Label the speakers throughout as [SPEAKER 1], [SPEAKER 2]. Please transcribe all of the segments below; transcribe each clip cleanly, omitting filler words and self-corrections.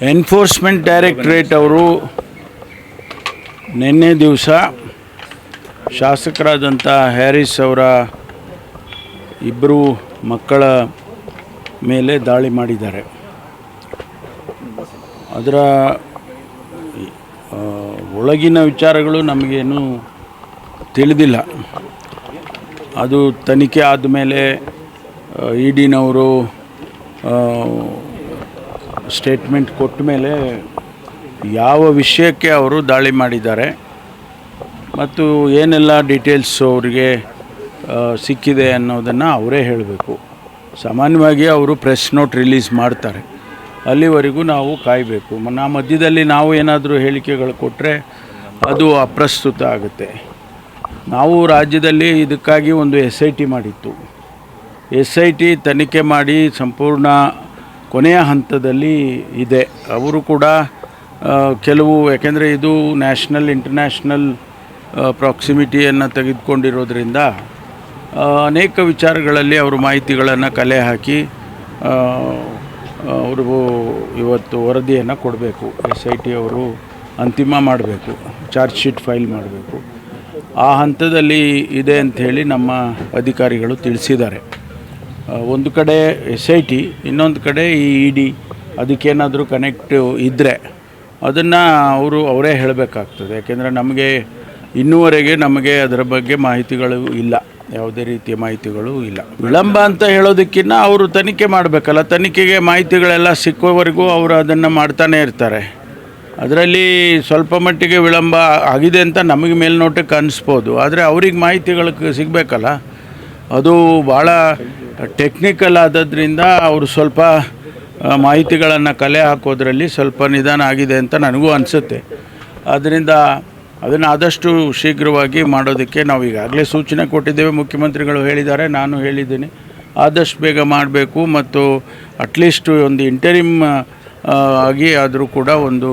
[SPEAKER 1] Enforcement directorate ಅವರು ನಿನ್ನೆ ದಿವಸ ಶಾಸಕರಾದಂಥ ಹ್ಯಾರಿಸ್ ಅವರ ಇಬ್ಬರು ಮಕ್ಕಳ ಮೇಲೆ ದಾಳಿ ಮಾಡಿದ್ದಾರೆ. ಅದರ ಒಳಗಿನ ವಿಚಾರಗಳು ನಮಗೇನು ತಿಳಿದಿಲ್ಲ. ಅದು ತನಿಖೆ ಆದಮೇಲೆ ಇಡಿನವರು ಸ್ಟೇಟ್ಮೆಂಟ್ ಕೊಟ್ಟ ಮೇಲೆ ಯಾವ ವಿಷಯಕ್ಕೆ ಅವರು ದಾಳಿ ಮಾಡಿದ್ದಾರೆ ಮತ್ತು ಏನೆಲ್ಲ ಡೀಟೇಲ್ಸ್ ಅವರಿಗೆ ಸಿಕ್ಕಿದೆ ಅನ್ನೋದನ್ನು ಅವರೇ ಹೇಳಬೇಕು. ಸಾಮಾನ್ಯವಾಗಿ ಅವರು ಪ್ರೆಸ್ ನೋಟ್ ರಿಲೀಸ್ ಮಾಡ್ತಾರೆ, ಅಲ್ಲಿವರೆಗೂ ನಾವು ಕಾಯಬೇಕು. ಮಧ್ಯದಲ್ಲಿ ನಾವು ಏನಾದರೂ ಹೇಳಿಕೆಗಳು ಕೊಟ್ಟರೆ ಅದು ಅಪ್ರಸ್ತುತ ಆಗುತ್ತೆ. ನಾವು ರಾಜ್ಯದಲ್ಲಿ ಇದಕ್ಕಾಗಿ ಒಂದು SIT ಮಾಡಿತ್ತು. SIT ತನಿಖೆ ಮಾಡಿ ಸಂಪೂರ್ಣ ಕೊನೆಯ ಹಂತದಲ್ಲಿ ಇದೆ. ಅವರು ಕೂಡ ಕೆಲವು, ಯಾಕೆಂದರೆ ಇದು ನ್ಯಾಷನಲ್ ಇಂಟರ್ನ್ಯಾಷನಲ್ ಪ್ರಾಕ್ಸಿಮಿಟಿಯನ್ನು ತೆಗೆದುಕೊಂಡಿರೋದ್ರಿಂದ ಅನೇಕ ವಿಚಾರಗಳಲ್ಲಿ ಅವರು ಮಾಹಿತಿಗಳನ್ನು ಕಲೆ ಹಾಕಿ ಅವ್ರಿಗೂ ಇವತ್ತು ವರದಿಯನ್ನು ಕೊಡಬೇಕು. SIT ಅವರು ಅಂತಿಮ ಮಾಡಬೇಕು, ಚಾರ್ಜ್ ಶೀಟ್ ಫೈಲ್ ಮಾಡಬೇಕು. ಆ ಹಂತದಲ್ಲಿ ಇದೆ ಅಂಥೇಳಿ ನಮ್ಮ ಅಧಿಕಾರಿಗಳು ತಿಳಿಸಿದ್ದಾರೆ. ಒಂದು ಕಡೆ SIT, ಇನ್ನೊಂದು ಕಡೆ ಈ ED, ಅದಕ್ಕೇನಾದರೂ ಕನೆಕ್ಟ್ ಇದ್ದರೆ ಅದನ್ನು ಅವರೇ ಹೇಳಬೇಕಾಗ್ತದೆ. ಯಾಕೆಂದರೆ ನಮಗೆ ಇನ್ನೂವರೆಗೆ ಅದರ ಬಗ್ಗೆ ಮಾಹಿತಿಗಳು ಇಲ್ಲ, ಯಾವುದೇ ರೀತಿಯ ಮಾಹಿತಿಗಳು ಇಲ್ಲ. ವಿಳಂಬ ಅಂತ ಹೇಳೋದಕ್ಕಿಂತ ಅವರು ತನಿಖೆ ಮಾಡಬೇಕಲ್ಲ, ತನಿಖೆಗೆ ಮಾಹಿತಿಗಳೆಲ್ಲ ಸಿಕ್ಕುವವರೆಗೂ ಅವರು ಅದನ್ನು ಮಾಡ್ತಾನೇ ಇರ್ತಾರೆ. ಅದರಲ್ಲಿ ಸ್ವಲ್ಪ ಮಟ್ಟಿಗೆ ವಿಳಂಬ ಆಗಿದೆ ಅಂತ ನಮಗೆ ಮೇಲ್ನೋಟಕ್ಕೆ ಅನ್ನಿಸ್ಬೋದು, ಆದರೆ ಅವ್ರಿಗೆ ಮಾಹಿತಿಗಳು ಸಿಗಬೇಕಲ್ಲ. ಅದು ಭಾಳ ಟೆಕ್ನಿಕಲ್ ಆದದ್ರಿಂದ ಅವರು ಸ್ವಲ್ಪ ಮಾಹಿತಿಗಳನ್ನು ಕಲೆ ಹಾಕೋದ್ರಲ್ಲಿ ಸ್ವಲ್ಪ ನಿಧಾನ ಆಗಿದೆ ಅಂತ ನನಗೂ ಅನಿಸುತ್ತೆ. ಆದ್ದರಿಂದ ಅದನ್ನು ಆದಷ್ಟು ಶೀಘ್ರವಾಗಿ ಮಾಡೋದಕ್ಕೆ ನಾವು ಈಗಾಗಲೇ ಸೂಚನೆ ಕೊಟ್ಟಿದ್ದೇವೆ. ಮುಖ್ಯಮಂತ್ರಿಗಳು ಹೇಳಿದ್ದಾರೆ, ನಾನು ಹೇಳಿದ್ದೀನಿ, ಆದಷ್ಟು ಬೇಗ ಮಾಡಬೇಕು ಮತ್ತು ಅಟ್ಲೀಸ್ಟ್ ಒಂದು ಇಂಟರಿಮ್ ಆಗಿ ಆದರೂ ಕೂಡ ಒಂದು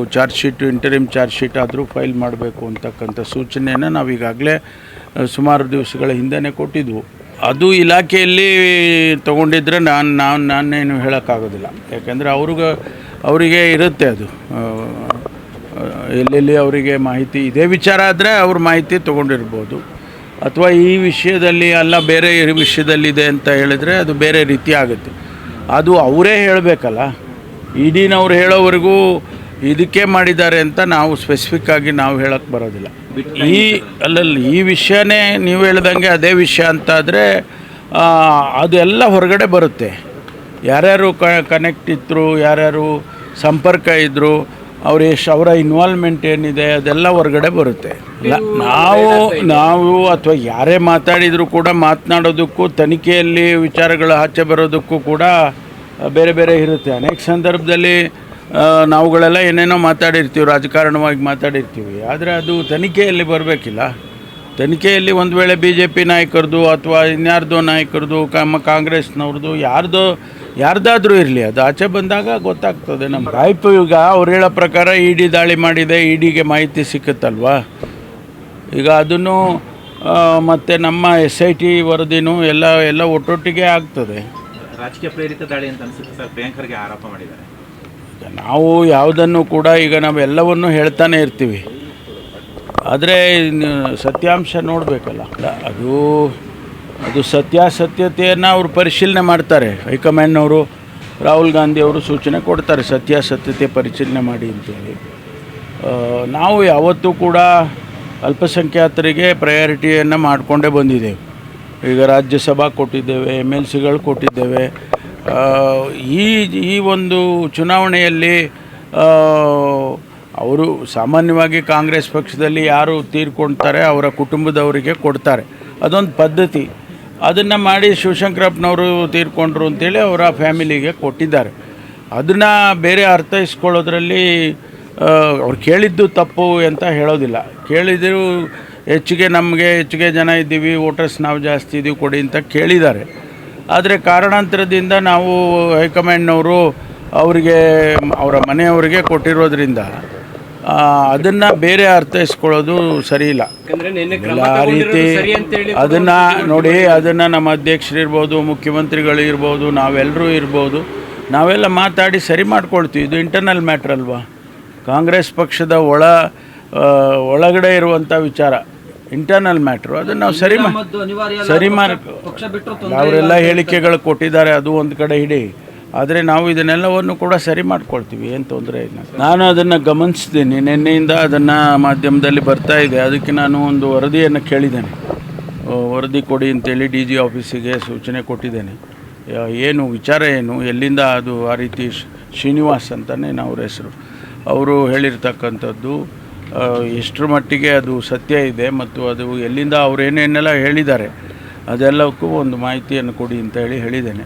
[SPEAKER 1] ಇಂಟರಿಮ್ ಚಾರ್ಜ್ ಶೀಟ್ ಆದರೂ ಫೈಲ್ ಮಾಡಬೇಕು ಅಂತಕ್ಕಂಥ ಸೂಚನೆಯನ್ನು ನಾವು ಈಗಾಗಲೇ ಸುಮಾರು ದಿವಸಗಳ ಹಿಂದೆಯೇ ಕೊಟ್ಟಿದ್ವು. ಅದು ಇಲಾಖೆಯಲ್ಲಿ ತೊಗೊಂಡಿದ್ರೆ ನಾನೇನು ಹೇಳೋಕ್ಕಾಗೋದಿಲ್ಲ. ಯಾಕೆಂದರೆ ಅವರಿಗೆ ಇರುತ್ತೆ, ಅದು ಎಲ್ಲೆಲ್ಲಿ ಅವರಿಗೆ ಮಾಹಿತಿ ಇದೇ ವಿಚಾರ ಆದರೆ ಅವ್ರ ಮಾಹಿತಿ ತೊಗೊಂಡಿರ್ಬೋದು. ಅಥವಾ ಈ ವಿಷಯದಲ್ಲಿ ಅಲ್ಲ ಬೇರೆ ವಿಷಯದಲ್ಲಿದೆ ಅಂತ ಹೇಳಿದರೆ ಅದು ಬೇರೆ ರೀತಿ ಆಗುತ್ತೆ. ಅದು ಅವರೇ ಹೇಳಬೇಕಲ್ಲ. ಇಡಿನವ್ರು ಹೇಳೋವರೆಗೂ ಇದಕ್ಕೆ ಮಾಡಿದ್ದಾರೆ ಅಂತ ನಾವು ಸ್ಪೆಸಿಫಿಕ್ಕಾಗಿ ನಾವು ಹೇಳೋಕ್ಕೆ ಬರೋದಿಲ್ಲ. ಈ ವಿಷಯನೇ ನೀವು ಹೇಳ್ದಂಗೆ ಅದೇ ವಿಷಯ ಅಂತಾದರೆ ಅದೆಲ್ಲ ಹೊರಗಡೆ ಬರುತ್ತೆ. ಯಾರ್ಯಾರು ಕನೆಕ್ಟ್ ಇದ್ದರು, ಯಾರ್ಯಾರು ಸಂಪರ್ಕ ಇದ್ದರು, ಅವರ ಇನ್ವಾಲ್ವ್ಮೆಂಟ್ ಏನಿದೆ ಅದೆಲ್ಲ ಹೊರಗಡೆ ಬರುತ್ತೆ. ನಾವು ಅಥವಾ ಯಾರೇ ಮಾತಾಡಿದರೂ ಕೂಡ ಮಾತನಾಡೋದಕ್ಕೂ ತನಿಖೆಯಲ್ಲಿ ವಿಚಾರಗಳು ಆಚೆ ಬರೋದಕ್ಕೂ ಕೂಡ ಬೇರೆ ಬೇರೆ ಇರುತ್ತೆ. ಅನೇಕ ಸಂದರ್ಭದಲ್ಲಿ ನಾವುಗಳೆಲ್ಲ ಏನೇನೋ ಮಾತಾಡಿರ್ತೀವಿ, ರಾಜಕಾರಣವಾಗಿ ಮಾತಾಡಿರ್ತೀವಿ, ಆದರೆ ಅದು ತನಿಖೆಯಲ್ಲಿ ಬರಬೇಕಿಲ್ಲ. ತನಿಖೆಯಲ್ಲಿ ಒಂದು ವೇಳೆ BJP ನಾಯಕರದು ಅಥವಾ ಇನ್ಯಾರ್ದೋ ನಾಯಕರದು, ಕಾಂಗ್ರೆಸ್ನವ್ರದ್ದು, ಯಾರ್ದಾದ್ರೂ ಇರಲಿ, ಅದು ಆಚೆ ಬಂದಾಗ ಗೊತ್ತಾಗ್ತದೆ ನಮ್ಗೆ. ಆಯ್ತು, ಈಗ ಅವ್ರು ಹೇಳೋ ಪ್ರಕಾರ ED ದಾಳಿ ಮಾಡಿದೆ, EDಗೆ ಮಾಹಿತಿ ಸಿಕ್ಕುತ್ತಲ್ವ. ಈಗ ಅದನ್ನು ಮತ್ತು ನಮ್ಮ SIT ವರದಿನೂ ಎಲ್ಲ ಒಟ್ಟೊಟ್ಟಿಗೆ ಆಗ್ತದೆ.
[SPEAKER 2] ರಾಜಕೀಯ ಪ್ರೇರಿತ ದಾಳಿ ಅಂತ ಅನಿಸುತ್ತೆ ಸರ್, ಪ್ರಿಯಾಂಕರ್ಗೆ ಆರೋಪ ಮಾಡಿದ್ದಾರೆ.
[SPEAKER 1] ನಾವು ಯಾವುದನ್ನು ಕೂಡ ಈಗ ನಾವೆಲ್ಲವನ್ನು ಹೇಳ್ತಾನೆ ಇರ್ತೀವಿ, ಆದರೆ ಸತ್ಯಾಂಶ ನೋಡಬೇಕಲ್ಲ. ಅದು ಸತ್ಯಾಸತ್ಯತೆಯನ್ನು ಅವರು ಪರಿಶೀಲನೆ ಮಾಡ್ತಾರೆ. ಹೈಕಮಾಂಡ್ನವರು, ರಾಹುಲ್ ಗಾಂಧಿ ಅವರು ಸೂಚನೆ ಕೊಡ್ತಾರೆ ಸತ್ಯಾಸತ್ಯತೆ ಪರಿಶೀಲನೆ ಮಾಡಿ ಅಂತೇಳಿ. ನಾವು ಯಾವತ್ತೂ ಕೂಡ ಅಲ್ಪಸಂಖ್ಯಾತರಿಗೆ ಪ್ರಯಾರಿಟಿಯನ್ನು ಮಾಡಿಕೊಂಡೇ ಬಂದಿದ್ದೇವೆ. ಈಗ ರಾಜ್ಯಸಭಾ ಕೊಟ್ಟಿದ್ದೇವೆ, MLCಗಳು ಕೊಟ್ಟಿದ್ದೇವೆ. ಈ ಒಂದು ಚುನಾವಣೆಯಲ್ಲಿ ಅವರು ಸಾಮಾನ್ಯವಾಗಿ ಕಾಂಗ್ರೆಸ್ ಪಕ್ಷದಲ್ಲಿ ಯಾರು ತೀರ್ಕೊಳ್ತಾರೆ ಅವರ ಕುಟುಂಬದವರಿಗೆ ಕೊಡ್ತಾರೆ, ಅದೊಂದು ಪದ್ಧತಿ. ಅದನ್ನು ಮಾಡಿ ಶಿವಶಂಕರಪ್ಪನವರು ತೀರ್ಕೊಂಡ್ರು ಅಂತೇಳಿ ಅವರ ಫ್ಯಾಮಿಲಿಗೆ ಕೊಟ್ಟಿದ್ದಾರೆ. ಅದನ್ನು ಬೇರೆ ಅರ್ಥೈಸ್ಕೊಳ್ಳೋದ್ರಲ್ಲಿ ಅವ್ರು ಕೇಳಿದ್ದು ತಪ್ಪು ಅಂತ ಹೇಳೋದಿಲ್ಲ. ಕೇಳಿದ್ರು ಹೆಚ್ಚಿಗೆ ಜನ ಇದ್ದೀವಿ, ವೋಟರ್ಸ್ ನಾವು ಜಾಸ್ತಿ ಇದ್ದೀವಿ, ಕೊಡಿ ಅಂತ ಕೇಳಿದ್ದಾರೆ. ಆದರೆ ಕಾರಣಾಂತರದಿಂದ ನಾವು ಹೈಕಮಾಂಡ್ನವರು ಅವರಿಗೆ, ಅವರ ಮನೆಯವರಿಗೆ ಕೊಟ್ಟಿರೋದ್ರಿಂದ ಅದನ್ನು ಬೇರೆ ಅರ್ಥೈಸ್ಕೊಳ್ಳೋದು ಸರಿ ಇಲ್ಲ. ಆ ರೀತಿ ಅದನ್ನು ನೋಡಿ, ಅದನ್ನು ನಮ್ಮ ಅಧ್ಯಕ್ಷರಿರ್ಬೋದು, ಮುಖ್ಯಮಂತ್ರಿಗಳು ಇರ್ಬೋದು, ನಾವೆಲ್ಲರೂ ಇರ್ಬೋದು, ನಾವೆಲ್ಲ ಮಾತಾಡಿ ಸರಿ ಮಾಡ್ಕೊಳ್ತೀವಿ. ಇದು ಇಂಟರ್ನಲ್ ಮ್ಯಾಟ್ರ್ ಅಲ್ವಾ, ಕಾಂಗ್ರೆಸ್ ಪಕ್ಷದ ಒಳಗಡೆ ಇರುವಂಥ ವಿಚಾರ, ಇಂಟರ್ನಲ್ ಮ್ಯಾಟ್ರು. ಅದನ್ನು ನಾವು ಸರಿ ಅವರೆಲ್ಲ ಹೇಳಿಕೆಗಳು ಕೊಟ್ಟಿದ್ದಾರೆ, ಅದು ಒಂದು ಕಡೆ ಇಡಿ. ಆದರೆ ನಾವು ಇದನ್ನೆಲ್ಲವನ್ನು ಕೂಡ ಸರಿ ಮಾಡ್ಕೊಳ್ತೀವಿ, ಏನು ತೊಂದರೆ ಇಲ್ಲ. ನಾನು ಅದನ್ನು ಗಮನಿಸ್ತೀನಿ, ನಿನ್ನೆಯಿಂದ ಅದನ್ನು ಮಾಧ್ಯಮದಲ್ಲಿ ಬರ್ತಾ ಇದೆ. ಅದಕ್ಕೆ ನಾನು ಒಂದು ವರದಿಯನ್ನು ಕೇಳಿದ್ದೇನೆ, ವರದಿ ಕೊಡಿ ಅಂತೇಳಿ DG ಆಫೀಸಿಗೆ ಸೂಚನೆ ಕೊಟ್ಟಿದ್ದೇನೆ. ಏನು ವಿಚಾರ ಏನು, ಎಲ್ಲಿಂದ ಅದು ಆ ರೀತಿ ಶ್ರೀನಿವಾಸ್ ಅಂತಲೇ ಅವ್ರ ಹೆಸರು, ಅವರು ಹೇಳಿರ್ತಕ್ಕಂಥದ್ದು ಎಷ್ಟರ ಮಟ್ಟಿಗೆ ಅದು ಸತ್ಯ ಇದೆ ಮತ್ತು ಅದು ಎಲ್ಲಿಂದ ಅವ್ರು ಏನೇನೆಲ್ಲ ಹೇಳಿದ್ದಾರೆ ಅದೆಲ್ಲಕ್ಕೂ ಒಂದು ಮಾಹಿತಿಯನ್ನು ಕೊಡಿ ಅಂತ ಹೇಳಿದ್ದೇನೆ.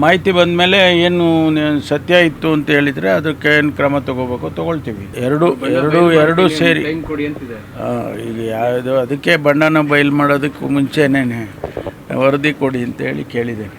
[SPEAKER 1] ಮಾಹಿತಿ ಬಂದ ಮೇಲೆ ಏನು ಸತ್ಯ ಇತ್ತು ಅಂತ ಹೇಳಿದರೆ ಅದಕ್ಕೆ ಏನು ಕ್ರಮ ತೊಗೊಳ್ತೀವಿ. ಎರಡು ಸೇರಿ ಈಗ ಯಾವುದು ಅದಕ್ಕೆ ಬಣ್ಣನ ಬಯಲು ಮಾಡೋದಕ್ಕೂ ಮುಂಚೆನೇ ವರದಿ ಕೊಡಿ ಅಂತೇಳಿ ಕೇಳಿದ್ದೇನೆ.